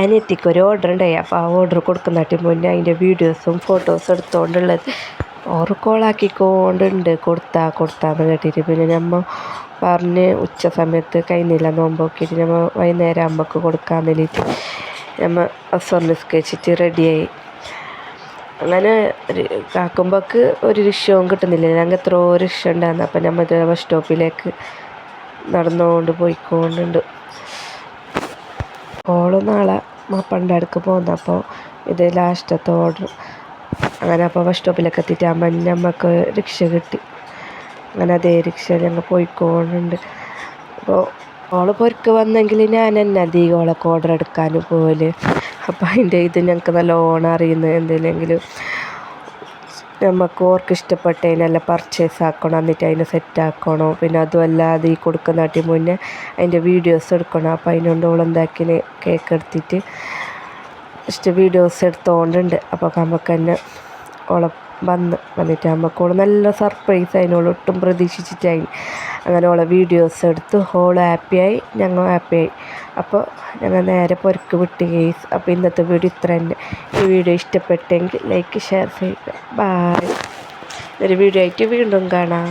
അനിയത്തിക്കൊരു order ഉണ്ടായി. അപ്പോൾ ആ ഓർഡർ കൊടുക്കുന്നതിന് മുന്നേ അതിൻ്റെ വീഡിയോസും ഫോട്ടോസും എടുത്തുകൊണ്ടുള്ളത് ഓറ് കോളാക്കിക്കൊണ്ടുണ്ട് കൊടുത്താന്ന് കേട്ടിട്ട്. പിന്നെ നമ്മൾ പറഞ്ഞ് ഉച്ച സമയത്ത് കഴിഞ്ഞില്ല നോമ്പ് നോക്കിയിട്ട് നമ്മൾ വൈകുന്നേരം ആകുമ്പോൾക്ക് കൊടുക്കാൻ വേണ്ടിയിട്ട് നമ്മൾ അസർ നിസ്കരിച്ചിട്ട് റെഡിയായി. അങ്ങനെ കാക്കുമ്പോൾക്ക് ഒരു റിക്ഷവും കിട്ടുന്നില്ല. ഞങ്ങൾക്ക് എത്രയോ റിക്ഷ ഉണ്ടായിരുന്നു. അപ്പം നമ്മൾ ബസ് സ്റ്റോപ്പിലേക്ക് നടന്നുകൊണ്ട് പോയിക്കൊണ്ടുണ്ട്. ഓള് നാളെ മാപ്പൻ്റെ അടുക്ക് പോകുന്നത്. അപ്പോൾ ഇത് ലാസ്റ്റത്തെ ഓർഡർ. അങ്ങനെ അപ്പോൾ ബസ് സ്റ്റോപ്പിലേക്ക് എത്തിയിട്ടാകുമ്പോൾ നമുക്ക് റിക്ഷ കിട്ടി. അങ്ങനെ അതേ റിക്ഷ ഞങ്ങൾ പോയിക്കൊണ്ടുണ്ട്. അപ്പോൾ ഓള് പൊരുക്ക് വന്നെങ്കിൽ ഞാൻ തന്നെ അധികം ഓളൊക്കെ ഓർഡർ എടുക്കാൻ പോലെ. അപ്പോൾ അതിൻ്റെ ഇത് ഞങ്ങൾക്ക് നല്ലോണം അറിയുന്നത്. എന്തെങ്കിലും നമുക്ക് ഓർക്ക് ഇഷ്ടപ്പെട്ടതിനെല്ലാം പർച്ചേസ് ആക്കണം, എന്നിട്ട് അതിനെ സെറ്റാക്കണം. പിന്നെ അതുമല്ലാതെ ഈ കൊടുക്കുന്നതിന് മുന്നേ അതിൻ്റെ വീഡിയോസ് എടുക്കണം. അപ്പോൾ അതിനോണ്ട് ഓളെന്താക്കിന് കേക്ക് എടുത്തിട്ട് ജസ്റ്റ് വീഡിയോസ് എടുത്തുകൊണ്ടുണ്ട്. അപ്പോൾ നമുക്ക് തന്നെ ഓളെ വന്നിട്ട് നമുക്ക് ഓള് നല്ല സർപ്രൈസ് അതിനോട് ഒട്ടും പ്രതീക്ഷിച്ചിട്ടായി. അങ്ങനെ ഓളെ വീഡിയോസ് എടുത്ത് ഓള് ഹാപ്പിയായി, ഞങ്ങൾ ഹാപ്പിയായി. അപ്പോൾ ഞങ്ങൾ നേരെ പൊരക്ക് വിട്ട് ഗെയ്സ്. അപ്പോൾ ഇന്നത്തെ വീഡിയോ ഇത്ര തന്നെ. ഈ വീഡിയോ ഇഷ്ടപ്പെട്ടെങ്കിൽ ലൈക്ക് ഷെയർ ചെയ്യുക. ബായ്. ഒരു വീഡിയോ ആയിട്ട് വീണ്ടും കാണാം.